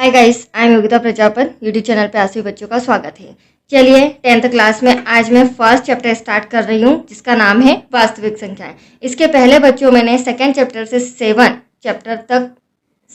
Hi guys, I am Yogita Prajapat. YouTube channel पे आसवी बच्चों का स्वागत है। चलिए 10th क्लास में आज मैं फर्स्ट चैप्टर स्टार्ट कर रही हूँ जिसका नाम है वास्तविक संख्याएं। इसके पहले बच्चों मैंने सेकंड चैप्टर से 7 चैप्टर तक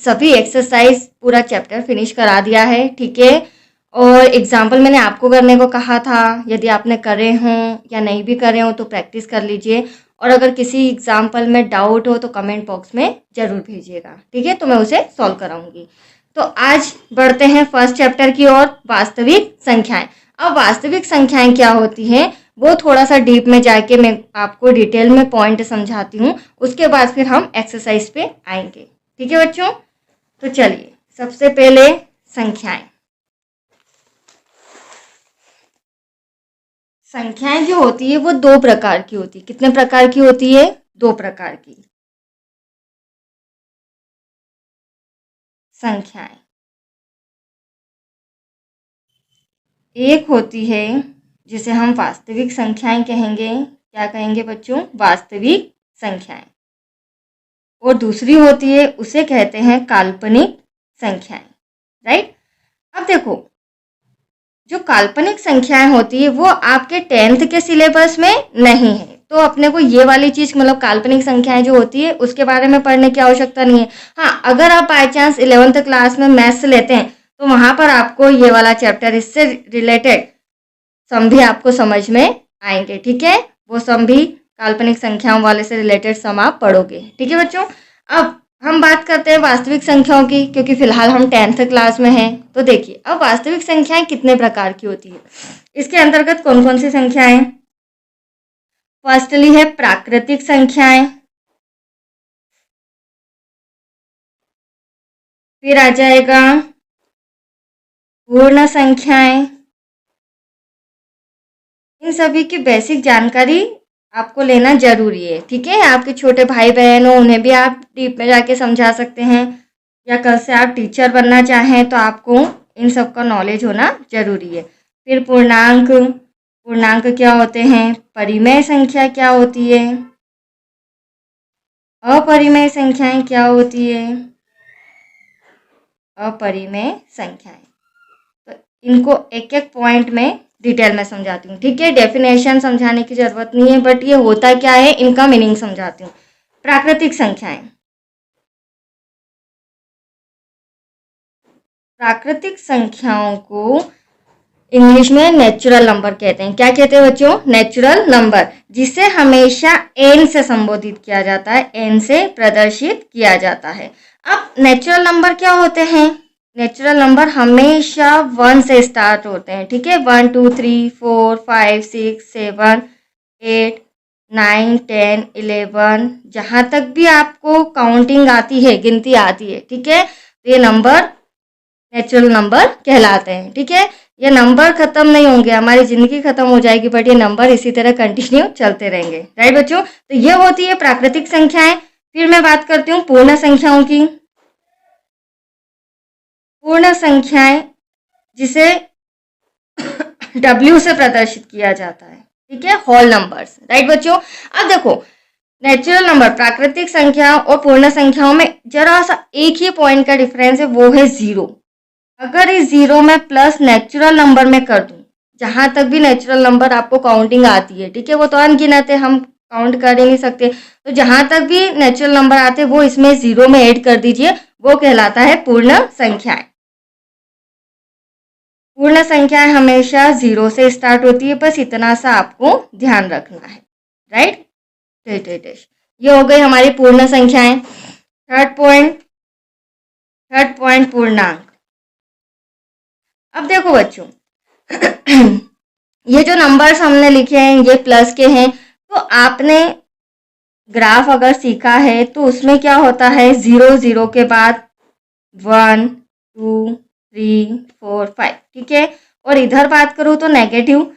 सभी एक्सरसाइज पूरा चैप्टर फिनिश करा दिया है, ठीक है। और एग्जाम्पल मैंने आपको करने को कहा था, यदि आपने करे हों या नहीं भी करे हों तो प्रैक्टिस कर लीजिए। और अगर किसी एग्जाम्पल में डाउट हो तो कमेंट बॉक्स में ज़रूर भेजिएगा, ठीक है, तो मैं उसे सॉल्व कराऊंगी। तो आज बढ़ते हैं फर्स्ट चैप्टर की ओर, वास्तविक संख्याएं। अब वास्तविक संख्याएं क्या होती हैं वो थोड़ा सा डीप में जाके मैं आपको डिटेल में पॉइंट समझाती हूँ, उसके बाद फिर हम एक्सरसाइज पे आएंगे, ठीक है बच्चों। तो चलिए सबसे पहले संख्याएं। संख्याएं जो होती है वो दो प्रकार की होती है। कितने प्रकार की होती है? दो प्रकार की संख्याएं। एक होती है जिसे हम वास्तविक संख्याएं कहेंगे। क्या कहेंगे बच्चों? वास्तविक संख्याएं। और दूसरी होती है, उसे कहते हैं काल्पनिक संख्याएं, राइट। अब देखो, जो काल्पनिक संख्याएं होती है वो आपके 10th के सिलेबस में नहीं है, तो अपने को ये वाली चीज मतलब काल्पनिक संख्याएं जो होती है उसके बारे में पढ़ने की आवश्यकता नहीं है। हाँ, अगर आप बाय चांस 11th क्लास में मैथ्स लेते हैं तो वहां पर आपको ये वाला चैप्टर, इससे रिलेटेड सम भी आपको समझ में आएंगे, ठीक है। वो सम भी काल्पनिक संख्याओं वाले से रिलेटेड सम आप पढ़ोगे, ठीक है बच्चों। अब हम बात करते हैं वास्तविक संख्याओं की, क्योंकि फिलहाल हम 10th क्लास में हैं। तो देखिए, अब वास्तविक संख्याएं कितने प्रकार की होती है, इसके अंतर्गत कौन कौन सी संख्याएं? फर्स्टली है प्राकृतिक संख्याएं, फिर आ जाएगा पूर्ण संख्याएं। इन सभी की बेसिक जानकारी आपको लेना जरूरी है, ठीक है। आपके छोटे भाई बहन हो उन्हें भी आप डीप में जाके समझा सकते हैं, या कल से आप टीचर बनना चाहें तो आपको इन सब का नॉलेज होना जरूरी है। फिर पूर्णांक। पूर्णांक क्या होते हैं? परिमेय संख्या क्या होती है? अपरिमेय संख्याएं क्या होती है? अपरिमेय संख्याएं। तो इनको एक एक पॉइंट में डिटेल में समझाती हूँ, ठीक है। डेफिनेशन समझाने की जरूरत नहीं है, बट ये होता क्या है इनका मीनिंग समझाती हूँ। प्राकृतिक संख्याएं। प्राकृतिक संख्याओं को इंग्लिश में नेचुरल नंबर कहते हैं। क्या कहते हैं बच्चों? नेचुरल नंबर, जिसे हमेशा एन से संबोधित किया जाता है, एन से प्रदर्शित किया जाता है। अब नेचुरल नंबर क्या होते हैं? नेचुरल नंबर हमेशा 1 से स्टार्ट होते हैं, ठीक है। 1 2 3 4 5 6 7 8 9 10 11, जहां तक भी आपको काउंटिंग आती है, गिनती आती है, ठीक है, तो ये नंबर नेचुरल नंबर कहलाते हैं, ठीक है। ये नंबर खत्म नहीं होंगे, हमारी जिंदगी खत्म हो जाएगी बट ये नंबर इसी तरह कंटिन्यू चलते रहेंगे, राइट बच्चों। तो ये होती है प्राकृतिक संख्याएं। फिर मैं बात करती हूँ पूर्ण संख्याओं की। पूर्ण संख्याएं जिसे W से प्रदर्शित किया जाता है, ठीक है, होल नंबर्स, राइट बच्चों। अब देखो, नेचुरल नंबर, प्राकृतिक संख्या और पूर्ण संख्याओं में जरा सा एक ही पॉइंट का डिफरेंस है, वो है जीरो। अगर इस जीरो में प्लस नेचुरल नंबर में कर दूं, जहां तक भी नेचुरल नंबर आपको काउंटिंग आती है, ठीक है, वो तो अनगिनत है, हम काउंट कर ही नहीं सकते, तो जहां तक भी नेचुरल नंबर आते हैं वो इसमें जीरो में ऐड कर दीजिए, वो कहलाता है पूर्ण संख्याएं। पूर्ण संख्याएं हमेशा जीरो से स्टार्ट होती है, बस इतना सा आपको ध्यान रखना है, राइट। ये हो गई हमारी पूर्ण संख्याएं। थर्ड पॉइंट पूर्णांक। अब देखो बच्चों, ये जो नंबर्स हमने लिखे हैं ये प्लस के हैं, तो आपने ग्राफ अगर सीखा है तो उसमें क्या होता है, 0 0 के बाद 1 2 3 4 5, ठीक है। और इधर बात करूँ तो नेगेटिव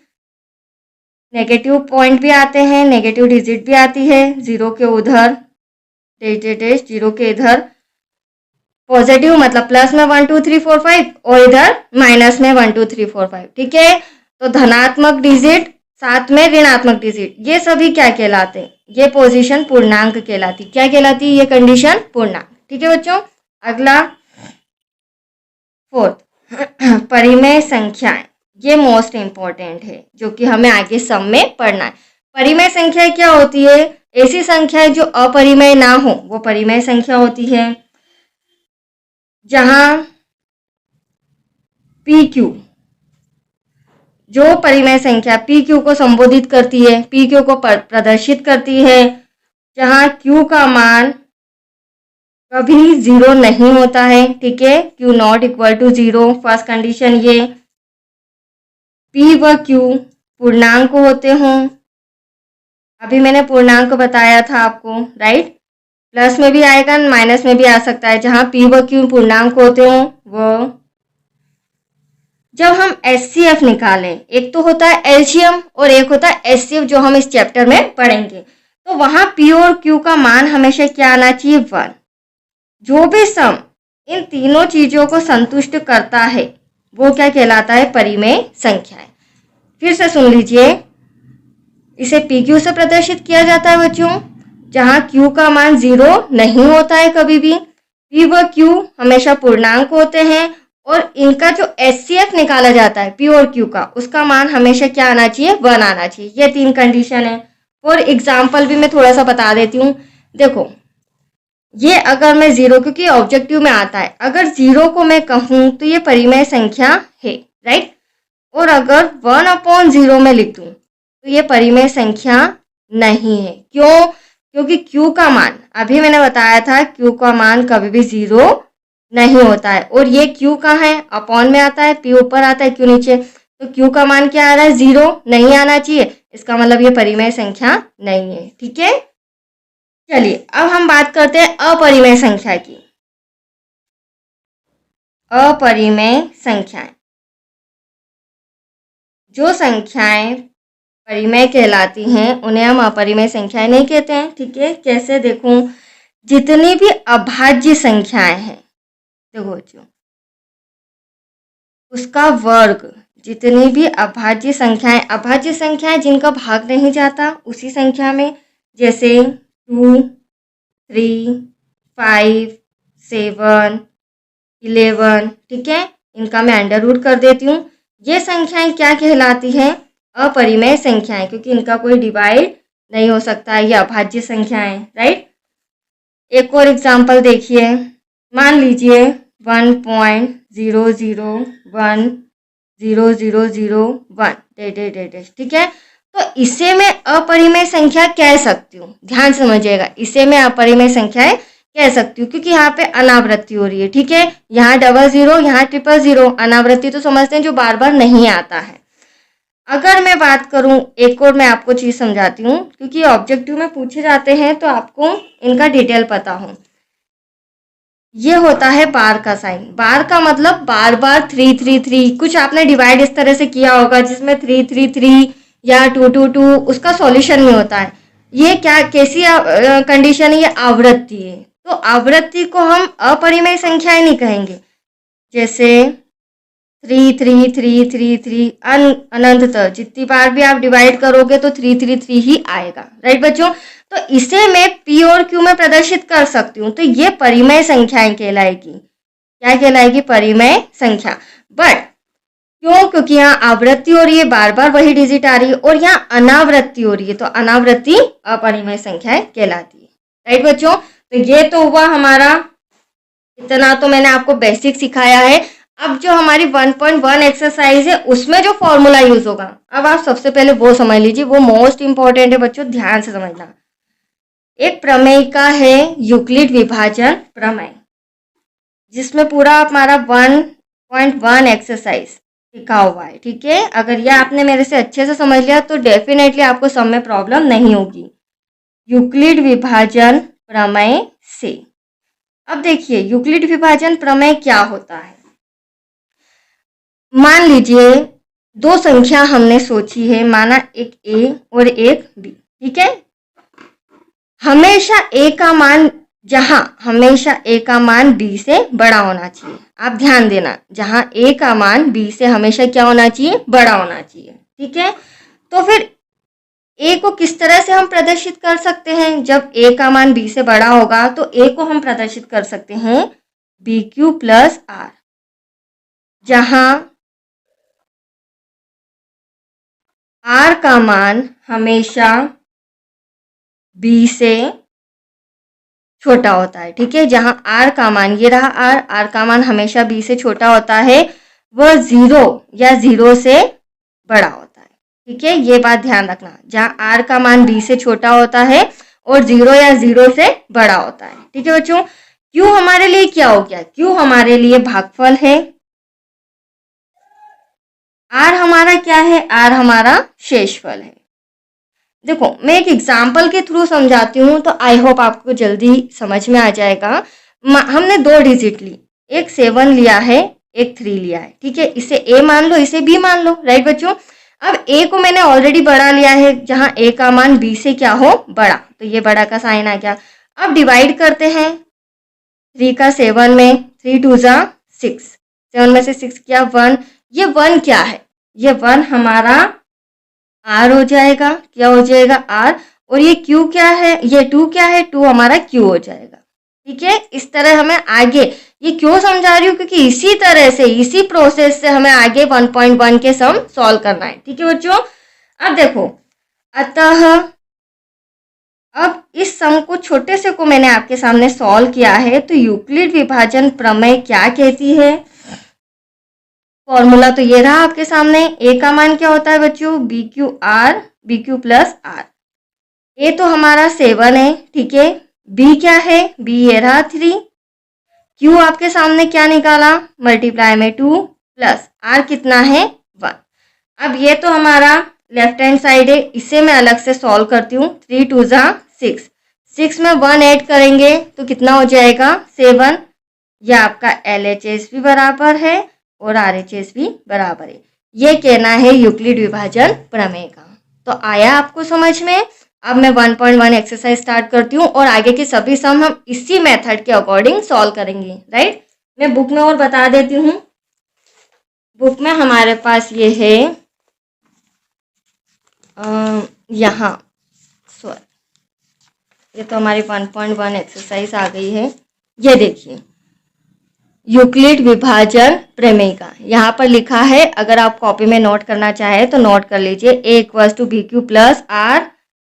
पॉइंट भी आते हैं, नेगेटिव डिजिट भी आती है, जीरो के उधर जीरो के इधर पॉजिटिव मतलब प्लस में 1 2 3 4 5 और इधर माइनस में 1 2 3 4 5, ठीक है। तो धनात्मक डिजिट साथ में ऋणात्मक डिजिट, ये सभी क्या कहलाते हैं? ये पोजीशन पूर्णांक कहलाती। क्या कहलाती है ये कंडीशन? पूर्णांक, ठीक है बच्चों। अगला फोर्थ परिमेय संख्याएं, ये मोस्ट इंपॉर्टेंट है जो कि हमें आगे सब में पढ़ना है। परिमेय संख्या क्या होती है? ऐसी संख्याएं जो अपरिमेय ना हो वो परिमेय संख्या होती है। जहां पी क्यू, जो परिमेय संख्या पी क्यू को संबोधित करती है, पी क्यू को प्रदर्शित करती है, जहां क्यू का मान कभी जीरो नहीं होता है, ठीक है, Q not equal to zero, first condition ये। पी व क्यू पूर्णांक होते हों, अभी मैंने पूर्णांक बताया था आपको, राइट, प्लस में भी आएगा माइनस में भी आ सकता है। जहां पी व क्यू पूर्णांक होते हों वो, जब हम एचसीएफ निकालें, एक तो होता है एलसीएम और एक होता है एचसीएफ जो हम इस चैप्टर में पढ़ेंगे, तो वहां पी और क्यू का मान हमेशा क्या आना चाहिए? 1। जो भी सम इन तीनों चीजों को संतुष्ट करता है वो क्या कहलाता है? परिमेय संख्याएं। फिर से सुन लीजिए, इसे पी क्यू से प्रदर्शित किया जाता है बच्चों, जहां क्यू का मान 0 नहीं होता है कभी भी, पी व क्यू हमेशा पूर्णांक होते हैं, और इनका जो एचसीएफ निकाला जाता है पी और क्यू का, उसका मान हमेशा क्या आना चाहिए? 1 आना चाहिए। ये 3 कंडीशन है। फॉर एग्जाम्पल भी मैं थोड़ा सा बता देती हूँ। देखो, ये अगर मैं 0, क्योंकि ऑब्जेक्टिव में आता है, अगर 0 को मैं कहूँ तो ये परिमेय संख्या है, राइट, और अगर 1/0 में लिख दूँ तो ये परिमेय संख्या नहीं है। क्यों? क्योंकि क्यू का मान, अभी मैंने बताया था, क्यू का मान कभी भी 0 नहीं होता है, और ये क्यू कहाँ है? अपॉन में आता है, पी ऊपर आता है, क्यू नीचे, तो क्यू का मान क्या आ रहा है? 0 नहीं आना चाहिए। इसका मतलब ये परिमेय संख्या नहीं है, ठीक है। चलिए अब हम बात करते हैं अपरिमेय संख्या की। अपरिमेय संख्याएं, जो संख्याएं परिमेय कहलाती हैं उन्हें हम अपरिमेय संख्याएं नहीं कहते हैं, ठीक है। कैसे? देखो, जितनी भी अभाज्य संख्याएं हैं, देखो बच्चों, उसका वर्ग, जितनी भी अभाज्य संख्याएं जिनका भाग नहीं जाता उसी संख्या में, जैसे 2, 3, 5, 7, 11, ठीक है, इनका मैं अंडर रूट कर देती हूँ। ये संख्याएं क्या कहलाती हैं? अपरिमेय संख्याएं, क्योंकि इनका कोई डिवाइड नहीं हो सकता है, ये अभाज्य संख्याएं, राइट। एक और एग्जांपल देखिए, मान लीजिए 1.0010001, ठीक है, तो इसे मैं अपरिमेय संख्या कह सकती हूँ। ध्यान समझिएगा, इसे मैं अपरिमेय संख्याएं कह सकती हूँ क्योंकि यहाँ पे अनावृत्ति हो रही है, ठीक है। यहाँ 00, यहाँ 000, अनावृत्ति तो समझते हैं जो बार बार नहीं आता है। अगर मैं बात करूं, एक और मैं आपको चीज समझाती हूँ, क्योंकि ऑब्जेक्टिव में पूछे जाते हैं तो आपको इनका डिटेल पता हो। ये होता है बार का साइन। बार का मतलब बार बार 333, कुछ आपने डिवाइड इस तरह से किया होगा जिसमें 333 या 222 उसका सॉल्यूशन में होता है। ये क्या, कैसी कंडीशन है? ये आवृत्ति है। तो आवृत्ति को हम अपरिमेय संख्याएं नहीं कहेंगे। जैसे 33333 अनंत तक जितनी बार भी आप डिवाइड करोगे तो 333 ही आएगा, राइट बच्चों। तो इसे मैं पी और क्यू में प्रदर्शित कर सकती हूँ, तो ये परिमेय संख्याएं कहलाएगी। क्या कहलाएगी? परिमेय संख्या। बट क्यों? क्योंकि यहाँ आवृत्ति हो रही है, बार बार वही डिजिट आ रही है, और यहाँ अनावृत्ति हो रही है, तो अनावृत्ति अपरिमेय संख्याएं कहलाती है, राइट बच्चों। तो ये तो हुआ हमारा, इतना तो मैंने आपको बेसिक सिखाया है। अब जो हमारी 1.1 एक्सरसाइज है उसमें जो फॉर्मूला यूज होगा, अब आप सबसे पहले वो समझ लीजिए, वो मोस्ट इंपॉर्टेंट है बच्चों, ध्यान से समझना। एक प्रमेय का है यूक्लिड विभाजन प्रमेय, जिसमें पूरा हमारा 1.1 एक्सरसाइज लिखा हुआ है, ठीक है। अगर यह आपने मेरे से अच्छे से समझ लिया तो डेफिनेटली आपको सब में प्रॉब्लम नहीं होगी। यूक्लिड विभाजन प्रमेय से, अब देखिए यूक्लिड विभाजन प्रमेय क्या होता है। मान लीजिए दो संख्या हमने सोची है, माना एक a और एक b, ठीक है। हमेशा a का मान, हमेशा a का मान b से बड़ा होना चाहिए। आप ध्यान देना, जहां a का मान b से हमेशा क्या होना चाहिए? बड़ा होना चाहिए, ठीक है। तो फिर a को किस तरह से हम प्रदर्शित कर सकते हैं? जब a का मान b से बड़ा होगा तो a को हम प्रदर्शित कर सकते हैं BQ + R। जहां R का मान हमेशा B से छोटा होता है। ठीक है, जहां R का मान, ये रहा R का मान हमेशा B से छोटा होता है, वह 0 या 0 से बड़ा होता है। ठीक है, ये बात ध्यान रखना, जहां R का मान B से छोटा होता है और 0 या 0 से बड़ा होता है। ठीक है बच्चों, Q हमारे लिए क्या हो गया? Q हमारे लिए भागफल है। R हमारा क्या है? R हमारा शेषफल है। देखो, मैं एक एग्जाम्पल के थ्रू समझाती हूँ तो आई होप आपको जल्दी समझ में आ जाएगा। हमने 2 डिजिट ली, एक 7 लिया है, एक 3 लिया है। ठीक है, इसे A मान लो, इसे B मान लो। राइट बच्चों, अब A को मैंने ऑलरेडी बड़ा लिया है, जहां A का मान B से क्या हो? बड़ा, तो ये बड़ा का साइन आ गया। अब डिवाइड करते हैं 3 का 7 में, 3 2 जा 6, 7 में से 6 क्या? 1। ये 1 क्या है? ये 1 हमारा R हो जाएगा। क्या हो जाएगा? R। और ये Q क्या है? ये 2 क्या है? 2 हमारा Q हो जाएगा। ठीक है, इस तरह हमें आगे, ये क्यों समझा रही हूँ? क्योंकि इसी तरह से, इसी प्रोसेस से हमें आगे 1.1 के सम सॉल्व करना है। ठीक है बच्चों, अब देखो, अतः अब इस सम को, छोटे से को मैंने आपके सामने सॉल्व किया है, तो यूक्लिड विभाजन प्रमेय क्या कहती है? फॉर्मूला तो ये रहा आपके सामने। ए का मान क्या होता है बच्चों? B Q plus R. A तो हमारा 7 है। ठीक है, बी क्या है? बी ये रहा 3। क्यू आपके सामने क्या निकाला? मल्टीप्लाई में 2 प्लस आर कितना है? 1। अब ये तो हमारा लेफ्ट हैंड साइड है, इसे मैं अलग से सॉल्व करती हूँ। 3 2 जा 6, 6 में 1 ऐड करेंगे तो कितना हो जाएगा? 7। यह आपका LHS भी बराबर है और RHS भी बराबर है। ये कहना है यूक्लिड विभाजन प्रमेय का। तो आया आपको समझ में? अब मैं 1.1 एक्सरसाइज स्टार्ट करती हूँ और आगे के सभी सम हम इसी मेथड के अकॉर्डिंग सॉल्व करेंगे। राइट, मैं बुक में और बता देती हूँ। बुक में हमारे पास ये है, यहाँ ये तो हमारी 1.1 एक्सरसाइज आ गई है। ये देखिए, यूक्लिड विभाजन प्रमेय का यहाँ पर लिखा है। अगर आप कॉपी में नोट करना चाहे तो नोट कर लीजिए। A equals to B Q plus R,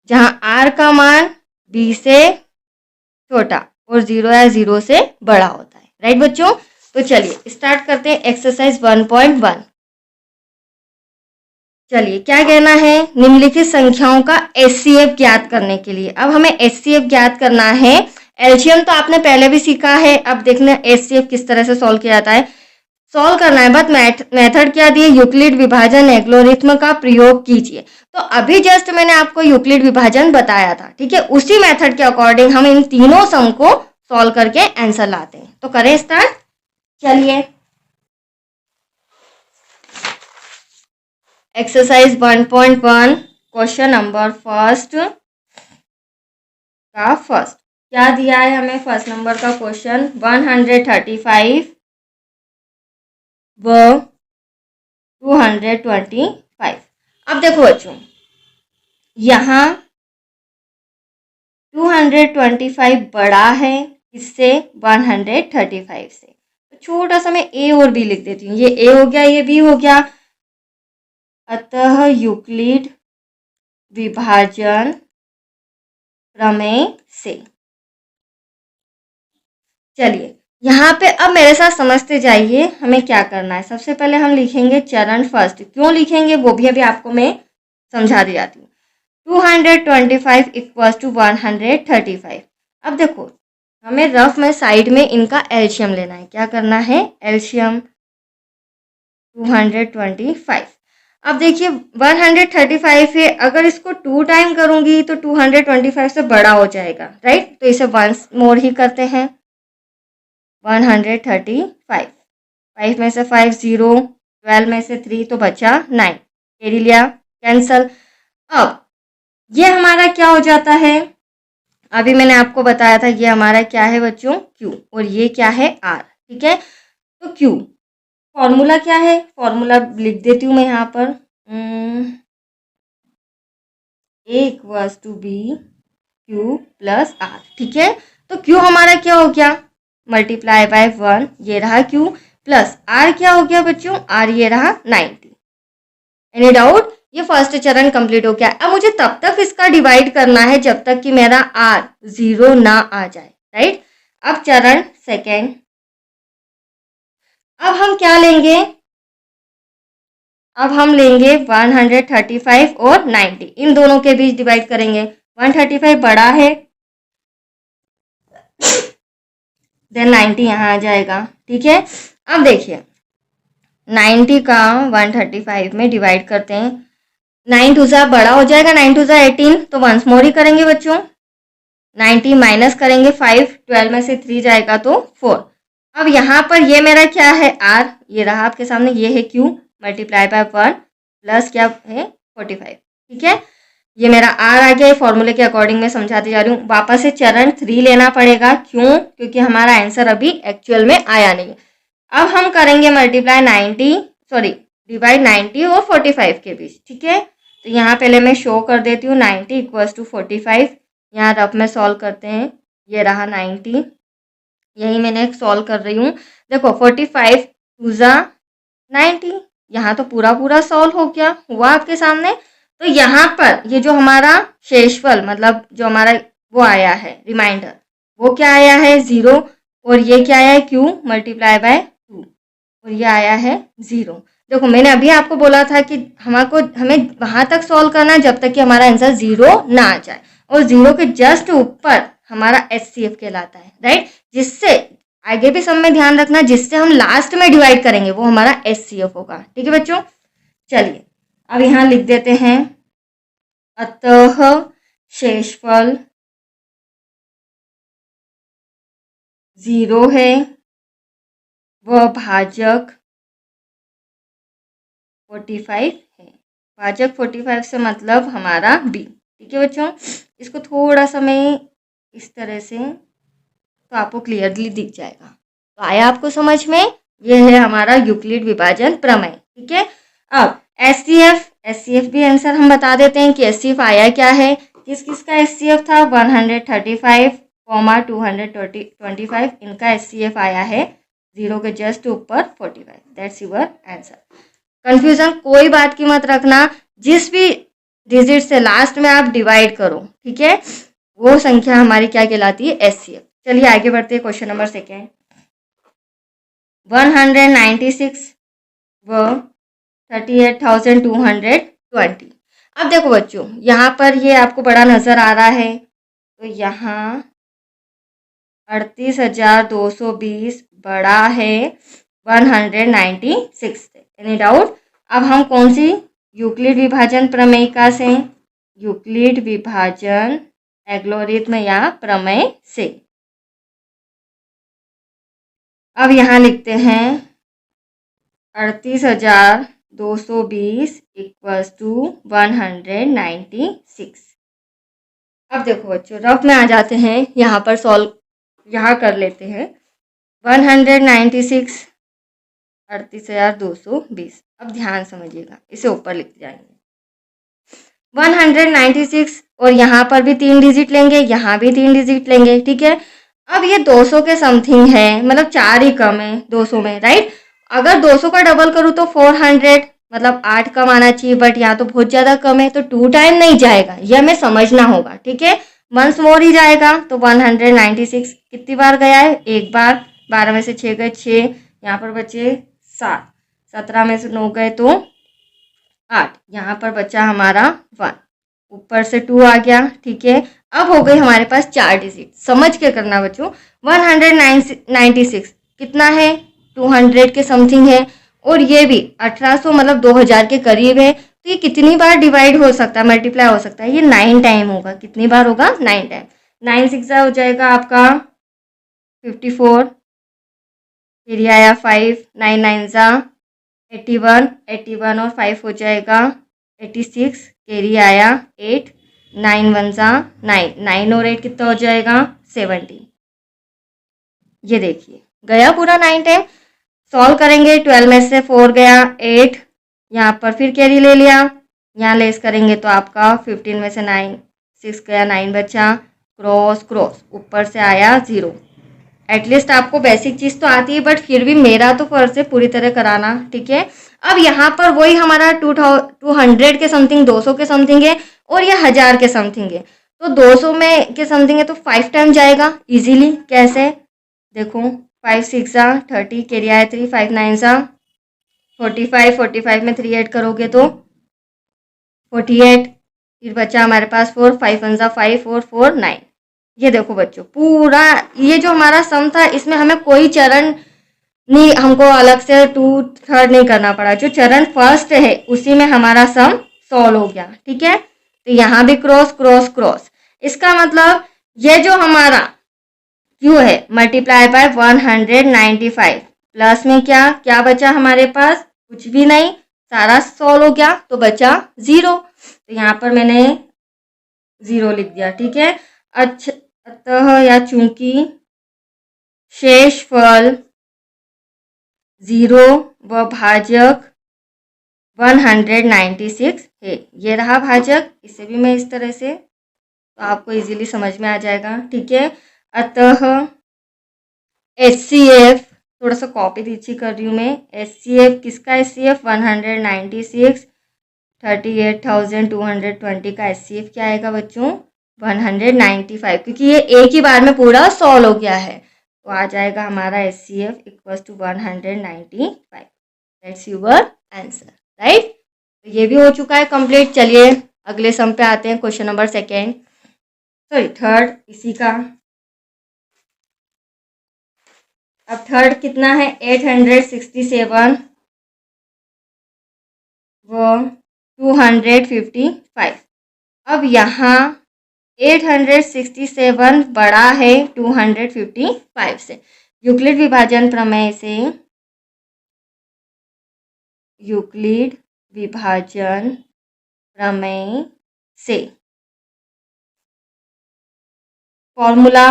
जहाँ आर का मान बी से छोटा और 0 या 0 से बड़ा होता है। राइट बच्चों, तो चलिए स्टार्ट करते हैं एक्सरसाइज 1.1। चलिए, क्या कहना है? निम्नलिखित संख्याओं का HCF ज्ञात करने के लिए, अब हमें HCF ज्ञात करना है। एलसीएम तो आपने पहले भी सीखा है, अब देखना HCF किस तरह से सॉल्व किया जाता है। सॉल्व करना है, बट मेथड क्या दिए? यूक्लिड विभाजन एल्गोरिथ्म का प्रयोग कीजिए। तो अभी जस्ट मैंने आपको यूक्लिड विभाजन बताया था। ठीक है, उसी मेथड के अकॉर्डिंग हम इन तीनों सम को सॉल्व करके आंसर लाते हैं। तो करें स्टार्ट। चलिए, एक्सरसाइज 1.1 क्वेश्चन नंबर फर्स्ट का फर्स्ट क्या दिया है हमें? फर्स्ट नंबर का क्वेश्चन 135 व 225। अब देखो बच्चों, यहाँ 225 बड़ा है इससे, 135 से। तो छोटा सा मैं ए और बी लिख देती हूँ। ये ए हो गया, ये बी हो गया। अतः यूक्लिड विभाजन प्रमेय से, चलिए यहाँ पे अब मेरे साथ समझते जाइए हमें क्या करना है। सबसे पहले हम लिखेंगे चरण फर्स्ट। क्यों लिखेंगे वो भी अभी आपको मैं समझा दी जाती हूँ। 225 इक्वल्स टू 135। अब देखो, हमें रफ में साइड में इनका एलसीएम लेना है। क्या करना है? एलसीएम 225। अब देखिए 135 है, अगर इसको 2 टाइम करूंगी तो 225 से बड़ा हो जाएगा। राइट, तो इसे वंस मोर ही करते हैं। 135, 5 में से 5 0, 12 में से 3 तो बचा 9, कैरी लिया, कैंसल। अब ये हमारा क्या हो जाता है? अभी मैंने आपको बताया था ये हमारा क्या है बच्चों? Q, और ये क्या है? R। ठीक है, तो Q फॉर्मूला क्या है? फॉर्मूला लिख देती हूँ मैं यहाँ पर। A equals to B Q plus R. ठीक है, तो Q हमारा क्या हो गया? मल्टीप्लाई बाय 1, ये रहा Q, प्लस आर क्या हो गया बच्चों, आर ये रहा 90। Any doubt? ये फर्स्ट चरण कंप्लीट हो गया। अब मुझे तब तक इसका डिवाइड करना है जब तक कि मेरा आर 0 ना आ जाए, राइट। अब चरण सेकेंड, अब हम क्या लेंगे, अब हम लेंगे 135 और 90, इन दोनों के बीच डिवाइड करेंगे। 135 बड़ा है, देन 90 यहाँ आ जाएगा, ठीक है। अब देखिए 90 का 135 में डिवाइड करते हैं, 9 टू ज़ा बड़ा हो जाएगा, 9 टू ज़ा 18, तो वंस मोर ही करेंगे बच्चों। 90 माइनस करेंगे 5, 12 में से 3 जाएगा तो 4। अब यहाँ पर ये मेरा क्या है, आर, ये रहा आपके सामने, ये है क्यू मल्टीप्लाई बाय 1 प्लस क्या है 45, ठीक है। ये मेरा आर आ गया, फॉर्मूले के अकॉर्डिंग मैं समझाती जा रही हूँ। वापस से चरण 3 लेना पड़ेगा, क्यों, क्योंकि हमारा आंसर अभी एक्चुअल में आया नहीं। अब हम करेंगे मल्टीप्लाई 90, सॉरी डिवाइड 90 और 45 के बीच, ठीक है। तो यहाँ पहले मैं शो कर देती हूँ 90 इक्वल्स टू 45, यहाँ रफ में सॉल्व करते हैं, ये रहा 90, यही मैंने सॉल्व कर रही हूँ। देखो 45 टू ज़ा 90, यहाँ तो पूरा पूरा सॉल्व हो गया, हुआ आपके सामने। तो यहाँ पर ये जो हमारा शेषफल मतलब जो हमारा वो आया है रिमाइंडर, वो क्या आया है 0, और ये क्या आया है क्यू मल्टीप्लाई बाय 2, और ये आया है 0। देखो मैंने अभी आपको बोला था कि हमें वहां तक सॉल्व करना है जब तक कि हमारा आंसर 0 ना आ जाए, और 0 के जस्ट ऊपर हमारा HCF कहलाता है, राइट। जिससे आगे भी सब में ध्यान रखना, जिससे हम लास्ट में डिवाइड करेंगे वो हमारा HCF होगा, ठीक है बच्चों। चलिए अब यहाँ लिख देते हैं, अतः शेषफल 0 है व भाजक 45 है। भाजक 45 से मतलब हमारा बी, ठीक है बच्चों। इसको थोड़ा सा मैं इस तरह से, तो आपको क्लियरली दिख जाएगा। तो आया आपको समझ में, ये है हमारा यूक्लिड विभाजन प्रमेय, ठीक है। अब एचसीएफ भी आंसर हम बता देते हैं कि एचसीएफ आया क्या है, किस किस का एचसीएफ था 135, 225, इनका एचसीएफ आया है 0 के जस्ट ऊपर 45, दैट्स योर आंसर। कंफ्यूजन कोई बात की मत रखना, जिस भी डिजिट से लास्ट में आप डिवाइड करो, ठीक है, वो संख्या हमारी क्या कहलाती है, एचसीएफ। चलिए आगे बढ़ते हैं, क्वेश्चन नंबर सेकेंड। 196 व 38,220। अब देखो बच्चों यहाँ पर ये आपको बड़ा नजर आ रहा है, तो यहाँ 38,220 बड़ा है 196 से। Any doubt? अब हम कौन सी यूक्लिड विभाजन प्रमेयिका से, यूक्लिड विभाजन एल्गोरिथम या प्रमेय से। अब यहाँ लिखते हैं 38,220 इक्वल्स टू 196। अब देखो बच्चों रफ में आ जाते हैं, यहाँ पर सॉल्व यहाँ कर लेते हैं। 196 38,220, अब ध्यान समझिएगा, इसे ऊपर लिख जाएंगे 196, और यहाँ पर भी 3 डिजिट लेंगे, यहाँ भी 3 डिजिट लेंगे, ठीक है। अब ये 200 के समथिंग है, मतलब 4 ही कम है 200 में, राइट। अगर 200 का डबल करूँ तो 400, मतलब 8 कम आना चाहिए, बट यहाँ तो बहुत ज़्यादा कम है, तो 2 टाइम नहीं जाएगा, ये हमें समझना होगा, ठीक है। वंस मोर ही जाएगा, तो 196 कितनी बार गया है, एक बार, 12 में से 6 गए 6, यहाँ पर बचे 7, 17 में से 9 गए तो 8, यहाँ पर बचा हमारा 1, ऊपर से 2 आ गया, ठीक है। अब हो गई हमारे पास 4 डिजिट, समझ के करना बच्चों। 196 कितना है, 200 के समथिंग है, और ये भी 1800 मतलब 2000 के करीब है, तो ये कितनी बार डिवाइड हो सकता है, मल्टीप्लाई हो सकता है, ये 9 टाइम होगा। कितनी बार होगा, 9 टाइम। 9 6 हो जाएगा आपका 54, फिर ये आया 5, 9 9 81, 81 और 5 हो जाएगा 86, कैरी आया 8, 9 1 9, 9 और 8 कितना हो जाएगा 70। ये देखिए गया पूरा 9 टाइम। सॉल्व करेंगे, 12 में से 4 गया 8, यहाँ पर फिर कैरी ले लिया, यहाँ लेस करेंगे तो आपका 15 में से 9 6 गया 9 बचा, क्रॉस क्रॉस ऊपर से आया 0, एटलीस्ट आपको बेसिक चीज़ तो आती है, बट फिर भी मेरा तो फर्ज है पूरी तरह कराना, ठीक है। अब यहाँ पर वही हमारा 200 के समथिंग, 200 के समथिंग है, और ये 1000 के समथिंग है। तो 200 में के समथिंग है तो 5 टाइम जाएगा इजीली। कैसे? देखो 5 6 30, कैरी आया 3, 5 9 45, 45 में 3 ऐड करोगे तो 48, फिर बचा हमारे पास 4, 5 1 5, 4 4 9। ये देखो बच्चों, पूरा ये जो हमारा सम था इसमें हमें कोई चरण नहीं, हमको अलग से 2 3 नहीं करना पड़ा। जो चरण फर्स्ट है उसी में हमारा सम सॉल्व हो गया, ठीक है। तो यहाँ भी क्रॉस क्रॉस क्रॉस, इसका मतलब ये जो हमारा क्यू है मल्टीप्लाई बाय 195, प्लस में क्या क्या बचा हमारे पास? कुछ भी नहीं, सारा सॉल्व हो गया, तो बचा 0। तो यहाँ पर मैंने 0 लिख दिया, ठीक है। अच्छा, अतः या चूंकि शेषफल 0 व भाजक 196 है। ये रहा भाजक, इसे भी मैं इस तरह से, तो आपको इजीली समझ में आ जाएगा, ठीक है। अतः HCF, थोड़ा सा कॉपी दीजिए कर रही हूँ मैं। HCF किसका? HCF 196, 38,220 का HCF क्या आएगा बच्चों? 195, क्योंकि ये एक ही बार में पूरा सॉल्व हो गया है, तो आ जाएगा हमारा HCF equals to 195। That's your answer, right. तो ये भी हो चुका है कंप्लीट। चलिए अगले सम पे आते हैं, क्वेश्चन नंबर थर्ड इसी का। अब थर्ड कितना है? 867 व 255। अब यहाँ 867 बड़ा है 255 से। यूक्लिड विभाजन प्रमेय से, यूक्लिड विभाजन प्रमेय से फॉर्मूला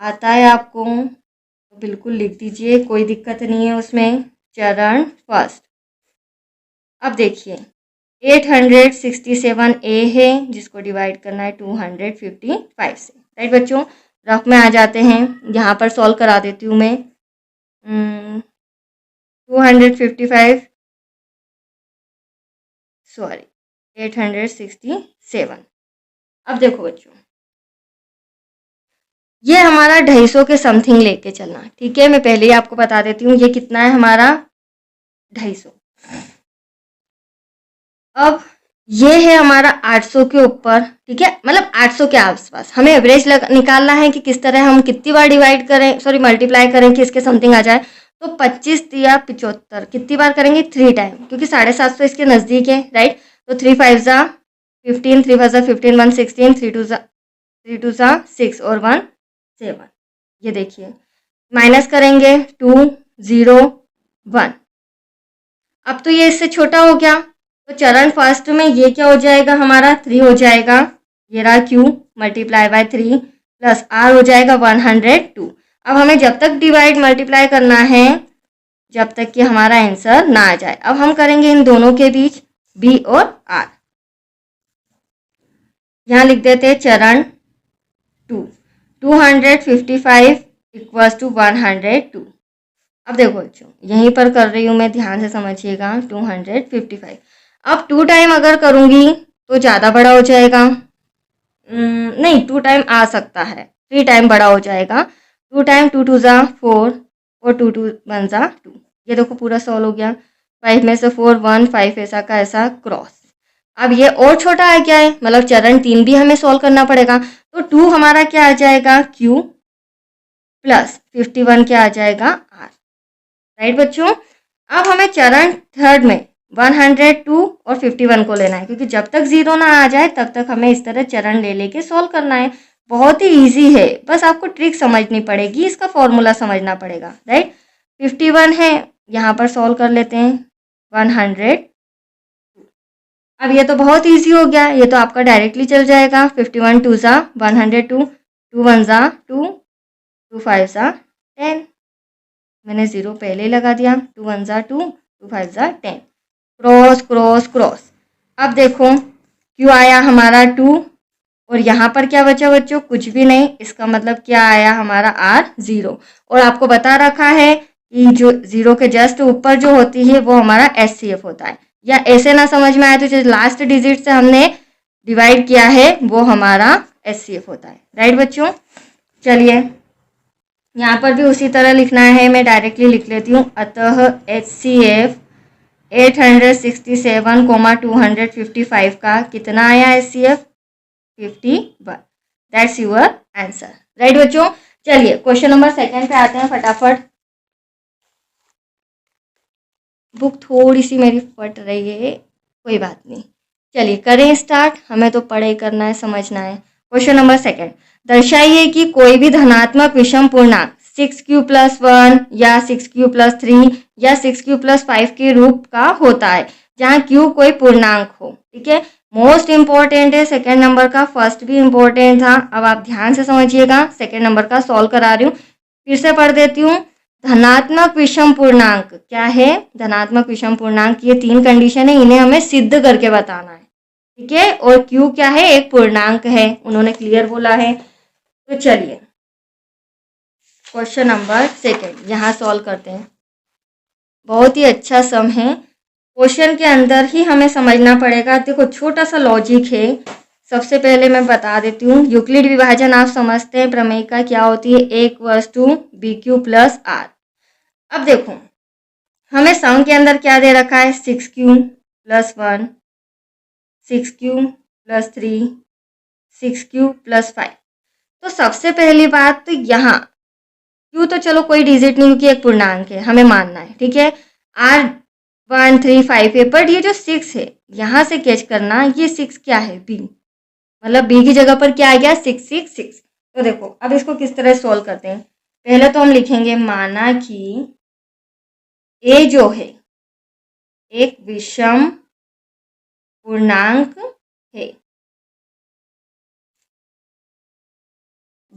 आता है आपको, तो बिल्कुल लिख दीजिए, कोई दिक्कत नहीं है उसमें। चरण फर्स्ट, अब देखिए 867A है जिसको डिवाइड करना है 255 से, राइट बच्चों। रफ में आ जाते हैं, यहाँ पर सॉल्व करा देती हूँ मैं। 255 सॉरी 867। अब देखो बच्चों, ये हमारा 250 के समथिंग लेके चलना, ठीक है। मैं पहले ही आपको बता देती हूँ ये कितना है हमारा 250। अब ये है हमारा 800 के ऊपर, ठीक है, मतलब 800 के आसपास। हमें एवरेज निकालना है कि किस तरह हम कितनी बार डिवाइड करें, सॉरी मल्टीप्लाई करें कि इसके समथिंग आ जाए। तो 25 या 75 कितनी बार करेंगे? 3 टाइम, क्योंकि 750 इसके नज़दीक है, राइट। तो 3 5 15, 3 5 15, 1 16, 3 2 6 और 1 7। ये देखिए माइनस करेंगे 2 0 1। अब तो ये इससे छोटा हो गया, तो चरण फर्स्ट में ये क्या हो जाएगा हमारा? 3 हो जाएगा। ये रहा Q multiply by 3 plus R हो जाएगा 102। अब हमें जब तक डिवाइड मल्टीप्लाई करना है जब तक कि हमारा आंसर ना आ जाए। अब हम करेंगे इन दोनों के बीच B और R। यहाँ लिख देते हैं चरण 2, 255 इक्वल्स टू 102। अब देखो बच्चों, यहीं पर कर रही हूँ मैं, ध्यान से समझिएगा। 255, अब 2 टाइम अगर करूँगी तो ज़्यादा बड़ा हो जाएगा। नहीं, 2 टाइम आ सकता है, 3 टाइम बड़ा हो जाएगा। 2 टाइम 2 2 4 और 2 2 1 2। ये देखो पूरा सॉल्व हो गया। 5 में से 4 1, 5 ऐसा का ऐसा क्रॉस। अब ये और छोटा है क्या है, मतलब चरण 3 भी हमें सॉल्व करना पड़ेगा। तो 2 हमारा क्या आ जाएगा? Q प्लस 51 क्या आ जाएगा? R, राइट बच्चों। अब हमें चरण थर्ड में 102 और 51 को लेना है, क्योंकि जब तक 0 ना आ जाए तब तक हमें इस तरह चरण ले लेके सॉल्व करना है। बहुत ही इजी है, बस आपको ट्रिक समझनी पड़ेगी, इसका फॉर्मूला समझना पड़ेगा, राइट। 51 है, यहाँ पर सॉल्व कर लेते हैं 100। अब ये तो बहुत इजी हो गया, ये तो आपका डायरेक्टली चल जाएगा। 51 2 102, 2 1 2, 2 5 10। मैंने 0 पहले ही लगा दिया। 2 1 2, 2 5 10। Cross cross cross. अब देखो क्यों आया हमारा 2, और यहाँ पर क्या बचा बच्चों, कुछ भी नहीं। इसका मतलब क्या आया हमारा R 0। और आपको बता रखा है कि जो 0 के जस्ट ऊपर जो होती है वो हमारा HCF होता है। या ऐसे ना समझ में आए तो जो लास्ट डिजिट से हमने डिवाइड किया है वो हमारा HCF होता है। राइट बच्चों, चलिए यहाँ पर भी उसी तरह लिखना है, मैं डायरेक्टली लिख लेती हूँ। अतः HCF 867,255 का कितना आया HCF 51। That's your answer. Right बच्चों, चलिए क्वेश्चन नंबर 2 पे आते हैं फटाफट। बुक थोड़ी सी मेरी फट रही है, कोई बात नहीं, चलिए करें स्टार्ट। हमें तो पढ़ाई करना है, समझना है। क्वेश्चन नंबर 2, दर्शाइए कि कोई भी धनात्मक विषम पूर्णांक 6q+1 या 6q+3 या 6q+5 के रूप का होता है जहाँ q कोई पूर्णांक हो। ठीक है, मोस्ट इंपॉर्टेंट है 2 नंबर का, फर्स्ट भी इंपॉर्टेंट था। अब आप ध्यान से समझिएगा, 2 नंबर का सॉल्व करा रही हूँ, फिर से पढ़ देती हूँ। धनात्मक विषम पूर्णांक क्या है, धनात्मक विषम पूर्णांक ये 3 कंडीशन है, इन्हें हमें सिद्ध करके बताना है। ठीक है, और q क्या है, एक पूर्णांक है, उन्होंने क्लियर बोला है। तो चलिए क्वेश्चन नंबर 2 यहाँ सॉल्व करते हैं। बहुत ही अच्छा सम है, क्वेश्चन के अंदर ही हमें समझना पड़ेगा। देखो छोटा सा लॉजिक है। सबसे पहले मैं बता देती हूँ, यूक्लिड विभाजन आप समझते हैं, प्रमेय का क्या होती है, एक वस्तु BQ+R। अब देखो हमें सम के अंदर क्या दे रखा है, 6q+1, 6q+3, 6q+5। तो सबसे पहली बात तो यहाँ q तो चलो कोई डिजिट नहीं क्योंकि एक पूर्णांक है, हमें मानना है। ठीक है, R 1 3 5 है, बट ये जो 6 है यहाँ से कैच करना, ये 6 क्या है, B, मतलब B की जगह पर क्या आ गया, 666। तो देखो अब इसको किस तरह सॉल्व करते हैं। पहले तो हम लिखेंगे माना कि A जो है एक विषम पूर्णांक है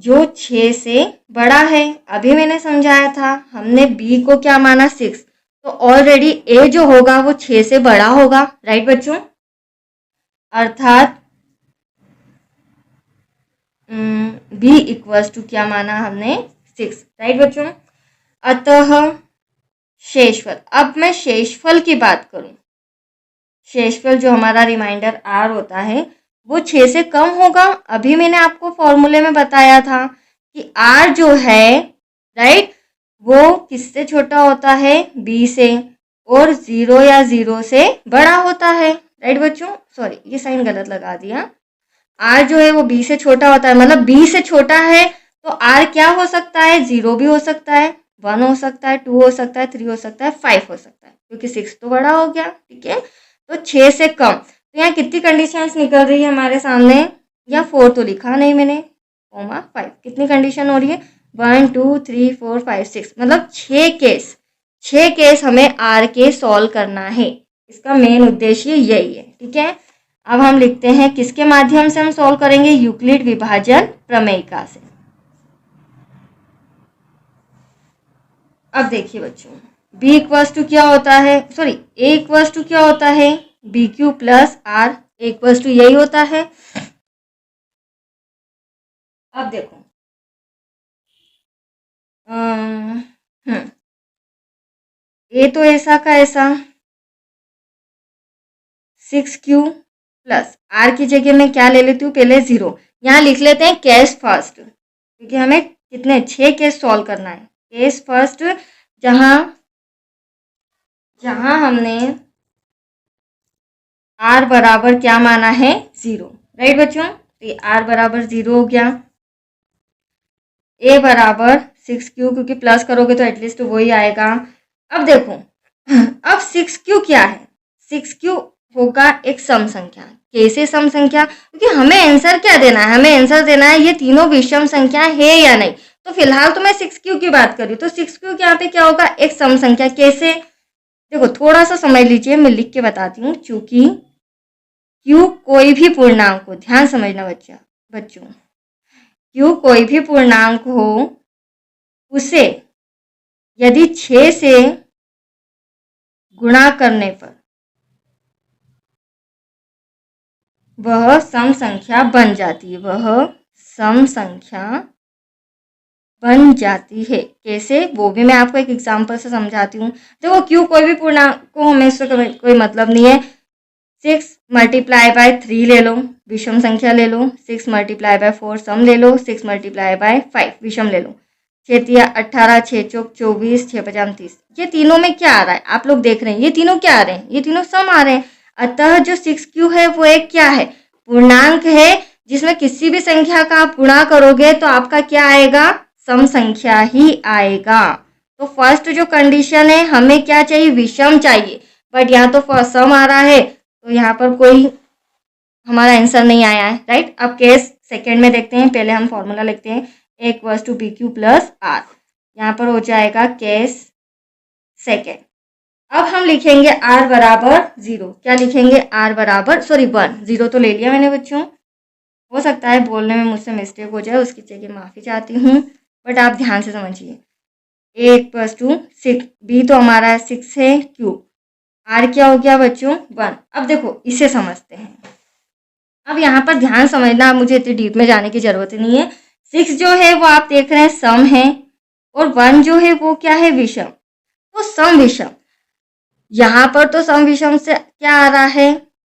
जो 6 से बड़ा है। अभी मैंने समझाया था, हमने B को क्या माना, 6, तो ऑलरेडी A जो होगा वो 6 से बड़ा होगा। राइट बच्चों, अर्थात B इक्वल्स टू क्या माना हमने, 6। राइट बच्चों, अतः शेषफल, अब मैं शेषफल की बात करूं, शेषफल जो हमारा रिमाइंडर R होता है वो 6 से कम होगा। अभी मैंने आपको फॉर्मूले में बताया था कि R जो है, राइट, वो किससे छोटा होता है, B से, और 0 या 0 से बड़ा होता है। राइट बच्चों, सॉरी ये साइन गलत लगा दिया, R जो है वो B से छोटा होता है, मतलब B से छोटा है तो R क्या हो सकता है, 0 भी हो सकता है, 1 हो सकता है, 2 हो सकता है, 3 हो सकता है, 5 हो सकता है, क्योंकि 6 तो बड़ा हो गया। ठीक है, तो 6 से कम। तो यहाँ कितनी कंडीशंस निकल रही है हमारे सामने, या 4 तो लिखा नहीं मैंने, 5, कितनी कंडीशन हो रही है, 1 2 3 4 5 6, मतलब 6 केस हमें R के सॉल्व करना है। इसका मेन उद्देश्य यही है। ठीक है, अब हम लिखते हैं किसके माध्यम से हम सॉल्व करेंगे, यूक्लिड विभाजन प्रमेयिका से। अब देखिए बच्चों, B इक्वल्स टू क्या होता है, सॉरी A इक्वल्स टू क्या होता है, BQ+R, इक्वल्स टू यही होता है। अब देखो A तो ऐसा का ऐसा 6q+R की जगह में क्या ले लेती हूँ, पहले 0 यहाँ लिख लेते हैं केस फर्स्ट, क्योंकि हमें कितने 6 केस सॉल्व करना है। केस फर्स्ट, जहाँ हमने R बराबर क्या माना है, 0। राइट बच्चों, तो ये R बराबर 0 हो गया, A बराबर 6q, क्योंकि प्लस करोगे तो एटलीस्ट वही आएगा। अब देखो अब 6q क्या है, 6q होगा एक सम संख्या। कैसे सम संख्या, क्योंकि हमें आंसर क्या देना है, हमें आंसर देना है ये तीनों विषम संख्या है या नहीं। तो फिलहाल तो मैं 6q की बात कर रही हूँ, तो 6q यहाँ पे क्या होगा, एक सम संख्या। कैसे, देखो थोड़ा सा समझ लीजिए, मैं लिख के बताती हूँ। चूंकि q कोई भी पूर्णांक हो, ध्यान समझना बच्चों, q कोई भी पूर्णांक हो, उसे यदि 6 से गुणा करने पर वह सम संख्या बन जाती है, वह सम संख्या बन जाती है। कैसे, वो भी मैं आपको एक एग्जांपल से समझाती हूँ। देखो क्यों कोई भी पूर्णांक को हमें इससे कोई मतलब नहीं है। 6 मल्टीप्लाई बाय 3 ले लो, विषम संख्या ले लो। 6 मल्टीप्लाई बाय 4 सम ले लो। 6 मल्टीप्लाई बाय 5 विषम ले लो। 6 तिया 18, 6 चौक 24, 6 पचाम 30। ये तीनों में क्या आ रहा है, आप लोग देख रहे हैं, ये तीनों क्या आ रहे हैं, ये तीनों सम आ रहे हैं। अतः जो 6Q है वो एक क्या है, पूर्णांक है, जिसमें किसी भी संख्या का आप गुणा करोगे तो आपका क्या आएगा, सम संख्या ही आएगा। तो फर्स्ट जो कंडीशन है, हमें क्या चाहिए, विषम चाहिए, बट यहाँ तो सम आ रहा है, तो यहाँ पर कोई हमारा आंसर नहीं आया है, राइट। अब केस सेकेंड में देखते हैं। पहले हम फॉर्मूला लिखते हैं, a equals to B Q plus R. यहाँ पर हो जाएगा केस सेकेंड। अब हम लिखेंगे r बराबर 0। क्या लिखेंगे, r बराबर 1। 0 तो ले लिया मैंने बच्चों, हो सकता है बोलने में मुझसे मिस्टेक हो जाए, उसकी जगह माफ़ी चाहती हूँ, बट आप ध्यान से समझिए। a इक्वल्स टू 6, b तो हमारा 6 है, q, r क्या हो गया बच्चों, 1। अब देखो इसे समझते हैं। अब यहाँ पर ध्यान समझना, मुझे इतनी डीप में जाने की जरूरत नहीं है। 6 जो है वो आप देख रहे हैं सम है, और 1 जो है वो क्या है, विषम। तो सम विषम, यहाँ पर तो सम विषम से क्या आ रहा है,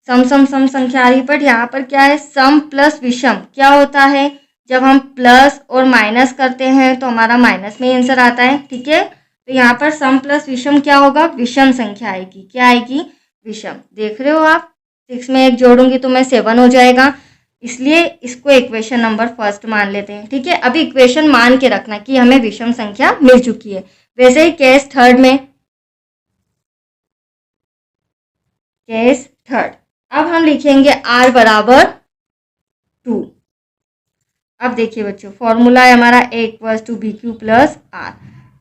सम सम सम संख्या आ रही, बट यहाँ पर क्या है, सम प्लस विषम। क्या होता है, जब हम प्लस और माइनस करते हैं तो हमारा माइनस में आंसर आता है, ठीक है। तो यहाँ पर सम प्लस विषम क्या होगा, विषम संख्या आएगी। क्या आएगी, विषम। देख रहे हो आप, 6 में 1 जोड़ूंगी तो मैं 7 हो जाएगा, इसलिए इसको इक्वेशन नंबर फर्स्ट मान लेते हैं, ठीक है। अभी इक्वेशन मान के रखना कि हमें विषम संख्या मिल चुकी है। वैसे ही केस थर्ड में, केस थर्ड, अब हम लिखेंगे r बराबर 2। अब देखिए बच्चों, फॉर्मूला है हमारा a equals to B Q plus R.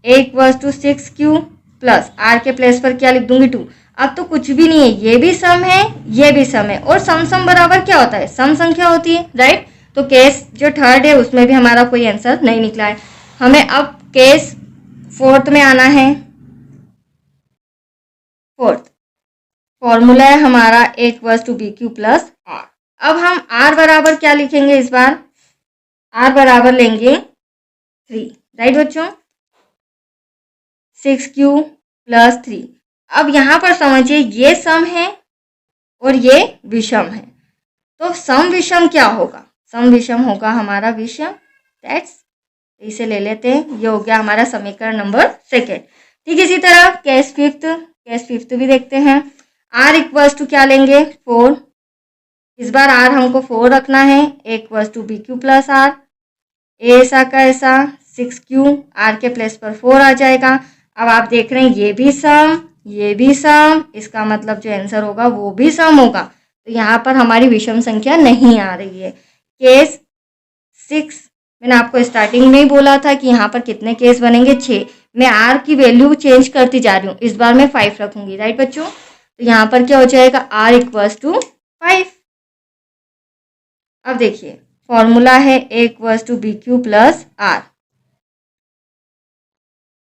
a equals to 6Q plus r के प्लेस पर क्या लिख दूंगी, 2। अब तो कुछ भी नहीं है, ये भी सम है, ये भी सम है, और सम सम बराबर क्या होता है, सम संख्या होती है, राइट। तो केस जो थर्ड है उसमें भी हमारा कोई आंसर नहीं निकला है। हमें अब केस फोर्थ में आना है। फोर्थ फॉर्मूला है हमारा a equals to B Q plus R. अब हम r बराबर क्या लिखेंगे, इस बार r बराबर लेंगे 3, राइट बच्चों। 6Q plus 3। अब यहाँ पर समझिए, ये सम है और ये विषम है, तो सम विषम क्या होगा, सम विषम होगा हमारा विषम, दैट्स, इसे ले लेते हैं। ये हो गया हमारा समीकरण नंबर सेकेंड। ठीक, इसी तरह केस फिफ्थ भी देखते हैं। r इक्वल्स टू क्या लेंगे, 4। इस बार r हमको 4 रखना है। a equals to B Q plus R, ऐसा का ऐसा 6Q, r के प्लेस पर 4 आ जाएगा। अब आप देख रहे हैं ये भी सम, ये भी सम, इसका मतलब जो आंसर होगा वो भी सम होगा। तो यहाँ पर हमारी विषम संख्या नहीं आ रही है। केस 6, मैंने आपको स्टार्टिंग में ही बोला था कि यहाँ पर कितने केस बनेंगे, 6। मैं r की वैल्यू चेंज करती जा रही हूँ, इस बार मैं 5 रखूंगी, राइट बच्चों। तो यहाँ पर क्या हो जाएगा, r इक्वल्स टू 5। अब देखिए फॉर्मूला है a equals to B Q plus R.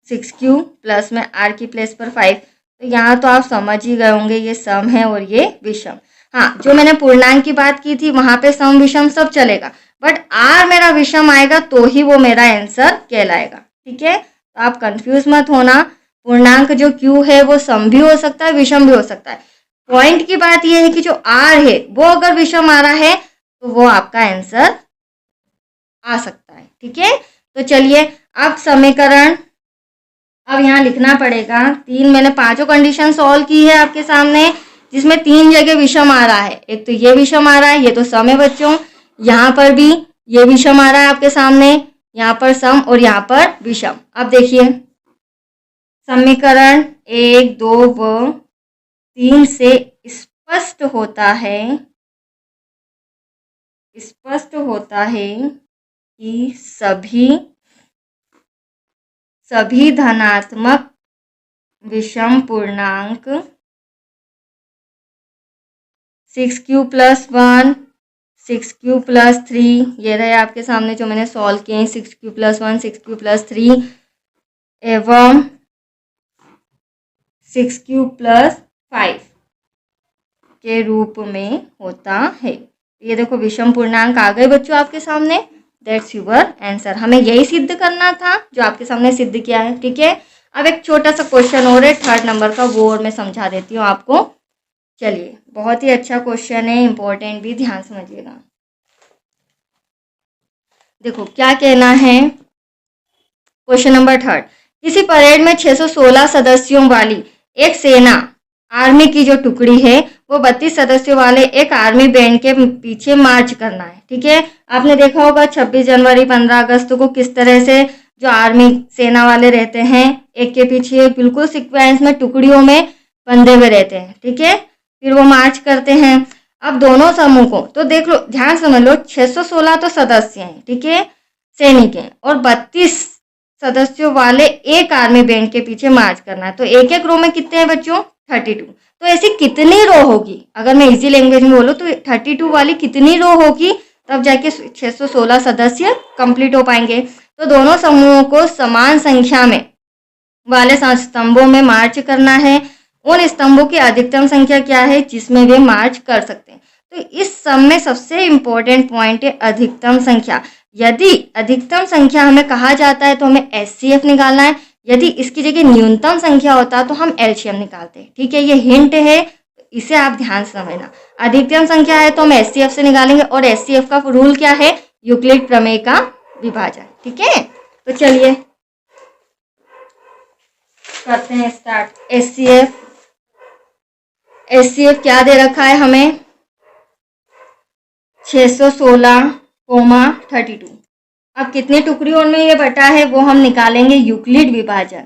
6Q plus में r की प्लेस पर 5। तो यहाँ तो आप समझ ही गए होंगे, ये सम है और ये विषम। हाँ, जो मैंने पूर्णांक की बात की थी वहां पे सम विषम सब चलेगा, बट r मेरा विषम आएगा तो ही वो मेरा आंसर कहलाएगा, ठीक है। तो आप कंफ्यूज मत होना, पूर्णांक जो q है वो सम भी हो सकता है, विषम भी हो सकता है। पॉइंट की बात यह है कि जो r है वो अगर विषम आ रहा है तो वो आपका आंसर आ सकता है, ठीक है। तो चलिए अब समीकरण, अब यहाँ लिखना पड़ेगा 3। मैंने 5 कंडीशन सॉल्व की है आपके सामने, जिसमें 3 जगह विषम आ रहा है। एक तो ये विषम आ रहा है, ये तो सम है बच्चों। यहाँ पर भी ये विषम आ रहा है आपके सामने, यहाँ पर सम और यहाँ पर विषम। अब देखिए समीकरण 1, 2 व 3 से स्पष्ट होता है कि सभी धनात्मक विषम पूर्णांक 6Q प्लस 1, 6Q प्लस 3, ये रहे आपके सामने जो मैंने सॉल्व किए हैं, 6Q प्लस 1, 6Q प्लस 3 एवं 6Q प्लस 5 के रूप में होता है। ये देखो विषम पूर्णांक आ गए बच्चों आपके सामने। That's your answer. हमें यही सिद्ध करना था जो आपके सामने सिद्ध किया है। ठीक है, अब एक छोटा सा क्वेश्चन और है 3rd नंबर का, वो और मैं समझा देती हूँ आपको। चलिए, बहुत ही अच्छा क्वेश्चन है, इंपॉर्टेंट भी, ध्यान समझिएगा। देखो क्या कहना है, क्वेश्चन नंबर 3rd। किसी परेड में 616 सदस्यों वाली एक सेना आर्मी की जो टुकड़ी है वो 32 सदस्यों वाले एक आर्मी बैंड के पीछे मार्च करना है। ठीक है, आपने देखा होगा 26 जनवरी 15 अगस्त को किस तरह से जो आर्मी सेना वाले रहते हैं एक के पीछे बिल्कुल सीक्वेंस में टुकड़ियों में बंधे हुए रहते हैं। ठीक है, फिर वो मार्च करते हैं। अब दोनों समूह को तो देख लो, ध्यान समझ लो, 616 तो सदस्य हैं, ठीक है, सैनिक हैं, और 32 सदस्यों वाले एक आर्मी बैंड के पीछे मार्च करना है। तो एक एक रो में कितने हैं बच्चों, 32। तो ऐसी कितनी रो होगी, अगर मैं इजी लैंग्वेज में बोलूँ तो 32 वाली कितनी रो होगी, तब जाके 616 सदस्य कंप्लीट हो पाएंगे। तो दोनों समूहों को समान संख्या में वाले स्तंभों में मार्च करना है। उन स्तंभों की अधिकतम संख्या क्या है जिसमें वे मार्च कर सकते हैं। तो इस सब में सबसे इंपॉर्टेंट पॉइंट है अधिकतम संख्या। यदि अधिकतम संख्या हमें कहा जाता है तो हमें एचसीएफ निकालना है, यदि इसकी जगह न्यूनतम संख्या होता तो हम एलसीएम निकालते हैं। ठीक है, ये हिंट है, इसे आप ध्यान से समझना। अधिकतम संख्या है तो हम एचसीएफ से निकालेंगे, और एचसीएफ का रूल क्या है, यूक्लिड प्रमेय का विभाजन। ठीक है, तो चलिए करते हैं स्टार्ट। एचसीएफ क्या दे रखा है हमें, 616,32। अब कितनी टुकड़ियों में ये बटा है वो हम निकालेंगे यूक्लिड विभाजन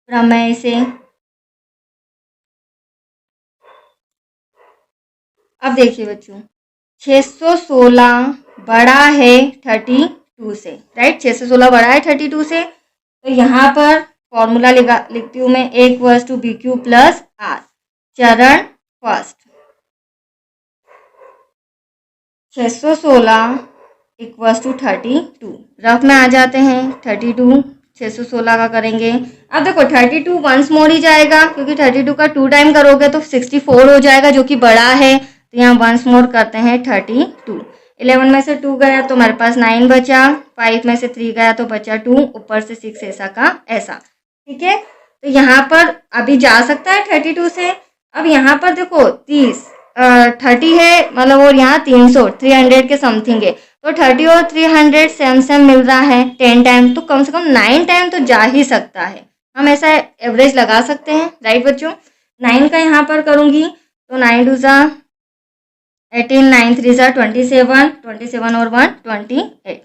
प्रमेय से। अब देखिए बच्चों, 616 बड़ा है 32 से, राइट, 616 बड़ा है 32 से। तो यहाँ पर फॉर्मूला लिखती हूँ मैं, A = BQ + R। चरण फर्स्ट, 616 = 32। रफ में आ जाते हैं, 32 616 का करेंगे। अब देखो 32 वंस मोर ही जाएगा, क्योंकि 32 का 2 टाइम करोगे तो 64 हो जाएगा, जो कि बड़ा है। तो यहाँ वंस मोर करते हैं 32। 11 में से 2 गया तो हमारे पास 9 बचा, 5 में से 3 गया तो बचा 2, ऊपर से 6 ऐसा का ऐसा। ठीक है, तो यहाँ पर अभी जा सकता है 32 से। अब यहाँ पर देखो 30 है, मतलब, और यहाँ 300 के समथिंग है, तो 30 और 300 सेम मिल रहा है 10 टाइम, तो कम से कम 9 टाइम तो जा ही सकता है। हम ऐसा एवरेज लगा सकते हैं, राइट बच्चों। 9 का यहाँ पर करूँगी तो 9 2 ज़ा 18, 9 3 ज़ा 27, 27 और 1 28।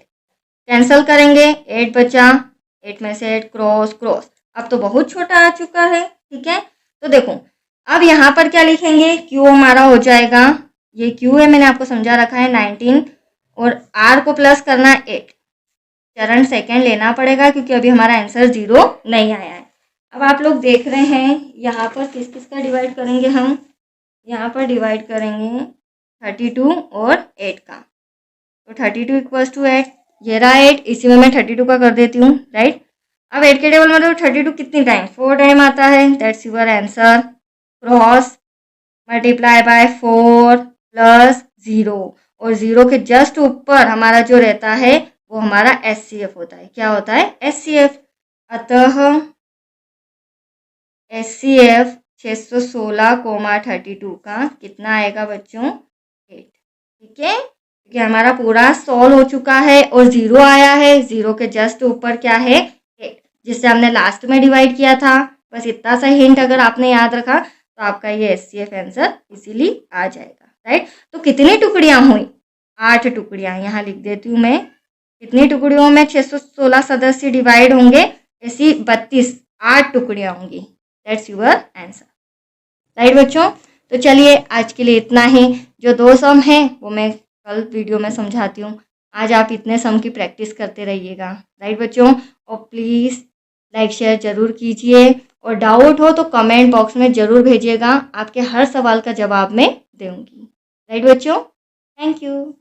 कैंसिल करेंगे, 8 बचा, 8 में से 8 क्रॉस। अब तो बहुत छोटा आ चुका है। ठीक है, तो देखो अब यहाँ पर क्या लिखेंगे, Q हमारा हो जाएगा, ये Q है, मैंने आपको समझा रखा है 19, और R को प्लस करना 8। चरण सेकंड लेना पड़ेगा क्योंकि अभी हमारा आंसर 0 नहीं आया है। अब आप लोग देख रहे हैं यहाँ पर किस किस का डिवाइड करेंगे, हम यहाँ पर डिवाइड करेंगे 32 और 8 का। तो 32 = 8, ये रहा 8, इसी में मैं 32 का कर देती हूँ, राइट। अब 8 के टेबल में तो 32 कितनी टाइम, 4 टाइम आता है। That's your answer. Cross multiply by 4 + 0, और 0 के जस्ट ऊपर हमारा जो रहता है वो हमारा एचसीएफ होता है। क्या होता है, एचसीएफ। अतः एचसीएफ 616,32 का कितना आएगा बच्चों, 8। ठीक है, क्योंकि हमारा पूरा सॉल्व हो चुका है और 0 आया है, 0 के जस्ट ऊपर क्या है, 8, जिससे हमने लास्ट में डिवाइड किया था। बस इतना सा हिंट अगर आपने याद रखा तो आपका ये एचसीएफ आंसर इजीली आ जाएगा, राइट। तो कितनी टुकड़ियां हुई, 8 टुकड़ियां, यहाँ लिख देती हूँ मैं। कितनी टुकड़ियों में 616 सदस्य डिवाइड होंगे, ऐसी 32, 8 टुकड़ियां होंगी। दैट्स यूर आंसर, राइट बच्चों। तो चलिए आज के लिए इतना ही। जो 2 सम हैं वो मैं कल वीडियो में समझाती हूँ। आज आप इतने सम की प्रैक्टिस करते रहिएगा, राइट बच्चों। और प्लीज़ लाइक शेयर ज़रूर कीजिए, और डाउट हो तो कमेंट बॉक्स में ज़रूर भेजिएगा, आपके हर सवाल का जवाब मैं दूंगी, राइट बच्चों। Thank you.